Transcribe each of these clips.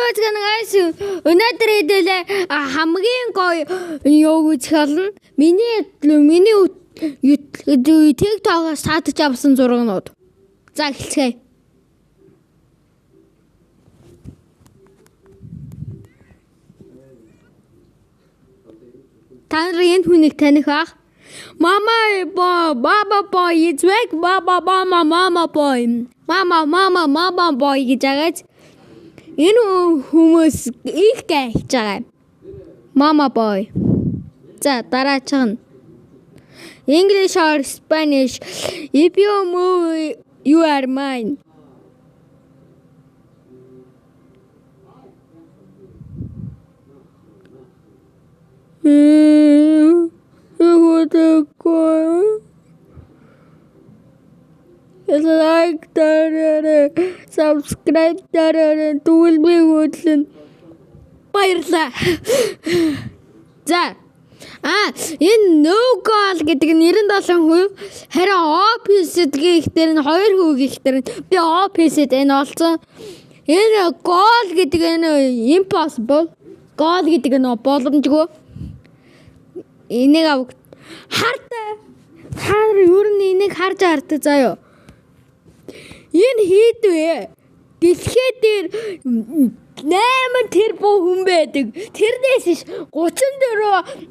what's guys өнөөдөр хэдэлээ хамгийн гоё юу гэж хэлнэ. Миний TikTok-оос татаж авсан зурагнууд. За эхэлцгээе. Та нар энэ хүнийг таних бах? Mama boy is back. Mama boy гэж агаад энэ хүмүүс их гэж байгаа. Mama boy. За дараач нь English or Spanish. If you move, you are mine. Like that, subscribe that, will be good. Баярлаа. За. Энэ no call гэдэг нь 97%, харин opposite гэхтэр нь 2% гэхтэр нь би opposite энэ олцсон. Энэ call гэдэг нь impossible. Call гэдэг нь боломжгүй. Энийг хартаа. Та ер нь энийг харж хартаа заяа. Энэ хийдвэ. Дэлхий дээр 8 тэрбум хүн байдаг. Тэрнээс иш 34.2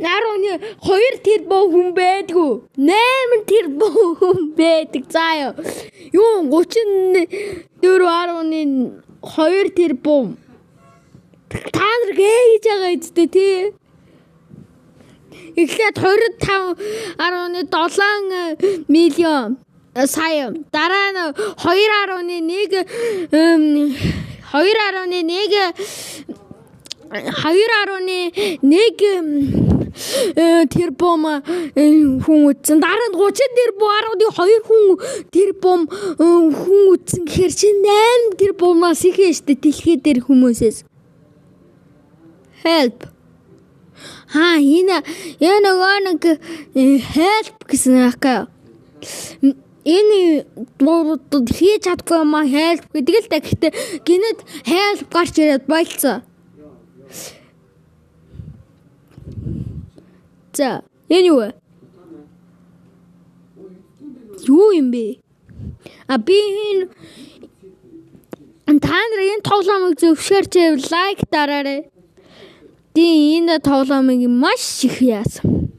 тэрбум хүн байдгүй. 8 тэрбум хүн байдаг. Заяа. Юу 34.2 тэрбум. Та нар гэж байгаа үстэй тий. Эхлээд 25.7 миллион сая. Дараа нь 2.1 тэрбум хүн үтсэн. Дараа нь 30.2 тэрбум хүн үтсэн гэхээр чи 8 тэрбумаас их штэ дэлхий дээр хүмүүсээс. Help. Энэ нөгөө нэг help гэсэн аахгүй. Энэ хийж чадахгүй юм help гэдэг л та. Гэхдээ гинэд help гарч ирээд болцсон. За, энэ юу вэ? Юу юм бэ? Би энэ та нар энэ тоглоомыг зөвшөөрч лайк дараарай. Энэ тоглоомыг маш их яасан.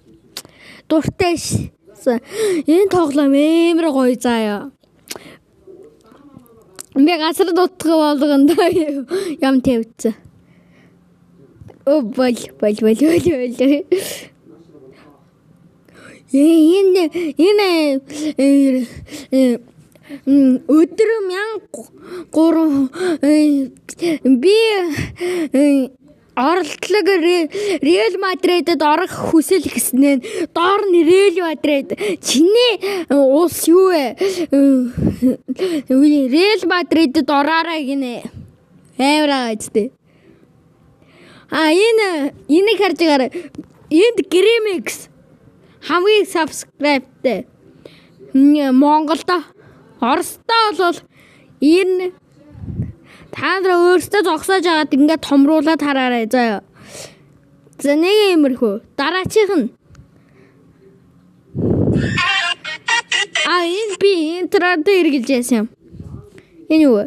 Дуртай ш. Энэ тоглоом амар гоё заяа. Би газар дутгах болгонд ям тавьчихсан. Бол. Энэ өдөр 1003 би оролдлого Реал Мадридэд орох хүсэл гэснээр доор нь Реал Мадрид чиний улс юу вэ? Реал Мадридэд ороорой гинэ. Амар аажтэй. Энийг харж байгаарай. Энд Grimix хамгийн subscribeтэй. Монголд Оростой бол энэ та нар өөрсдөө зогсоож агаад ингээд томруулаад хараарай заяа. За нэг иймэрхүү. Дараачих нь. Энэ би интрод эргэлж яасан юм. Энэ юу вэ?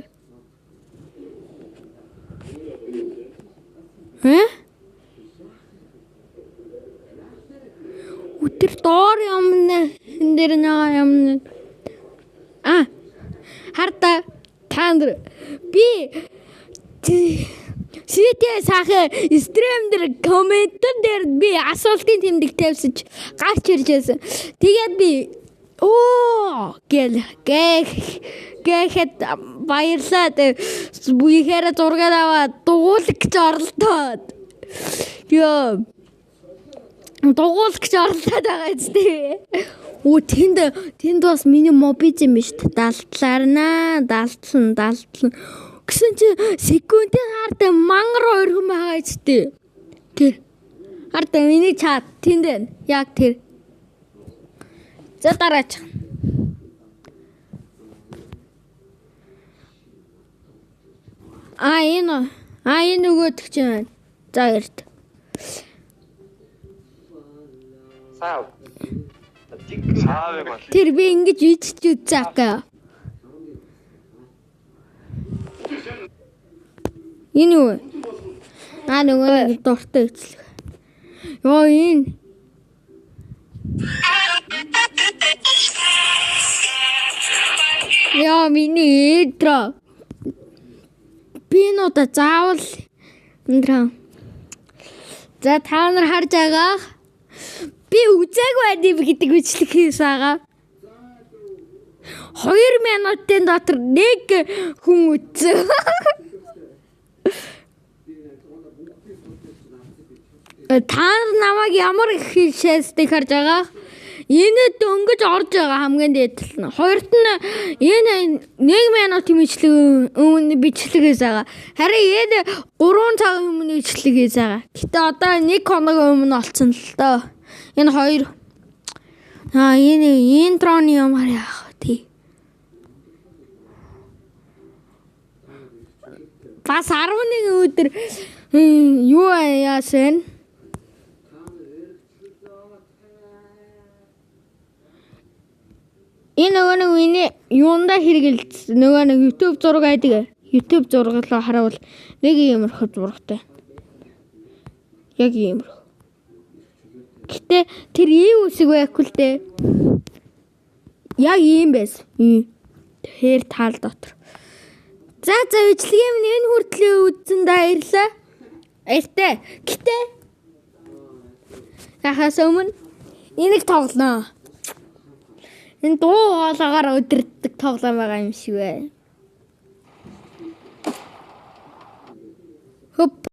Өтөр доор юмнэ. Энэ дэр нэг юмнэ. Харта тандр би CTS хахаа стрим дээр комментэн дээр би асуултын тэмдэг тавьсаж гарч ирж байсан. Тэгээд би гэхэд баярлаад бүхэхээр зураг аваад дугуулгч оролдоод. Дугуулгч оролдоод байгаа зү. Тэнд бас миний мобиз юм шүү дээ. Далтлан. Гэсэн чи секундын хард мангар өргөн байгаа ч дээ. Тэр. Хард миний чат тэнд байна. Яг тэр. За дараач. Энэ Энэ нөгөөдөг ч байна. За эрт. Сав. Савыг бол. Тэр би ингэж ичж үзээгээ. Энэ юу вэ? Нөгөө дуртай ицлэг. Йоо энэ. Яа миний эдра. Би нуудаа заавал энэ. За та нар харж байгаа. Би үзээгүй байд гэдэг үчлэг хийсэн байгаа. 2 минутын дотор нэг хүн үзсэн. Та намайг ямар их шээсдэг харж байгаа. Энэ дөнгөж орж байгаа хамгийн дээдл нь. Хоёрт нь энэ 1 минутын бичлэг өмнө бичлэгээс байгаа. Харин энэ 3 цагийн өмнө бичлэгээс байгаа. Гэтэ одоо 1 хоногийн өмнө олцсон л доо. Энэ хоёр. Энэ интроны ямар яах вэ? Бас 11 өдөр юу яасан? Энэ нөгөө миний юунда хэрэгэлсэн нөгөө нэг YouTube зураг айдаг. YouTube зурглаа харавал нэг иймэрхүү зурагтай. Яг иймэрхүү. Гэтэ тэр ийм үсэг байхгүй л дээ. Яг ийм байсан. Тэр тал дотор. За бичлэгийн минь энэ хүртлээ үзсэн баярлаа. Баяртай. Гэтэ яхаас өмнө энийг тоглоно. Энэ дуу хоолойгоор өдөртдөг тоглоом байгаа юм шиг бай. Хөп.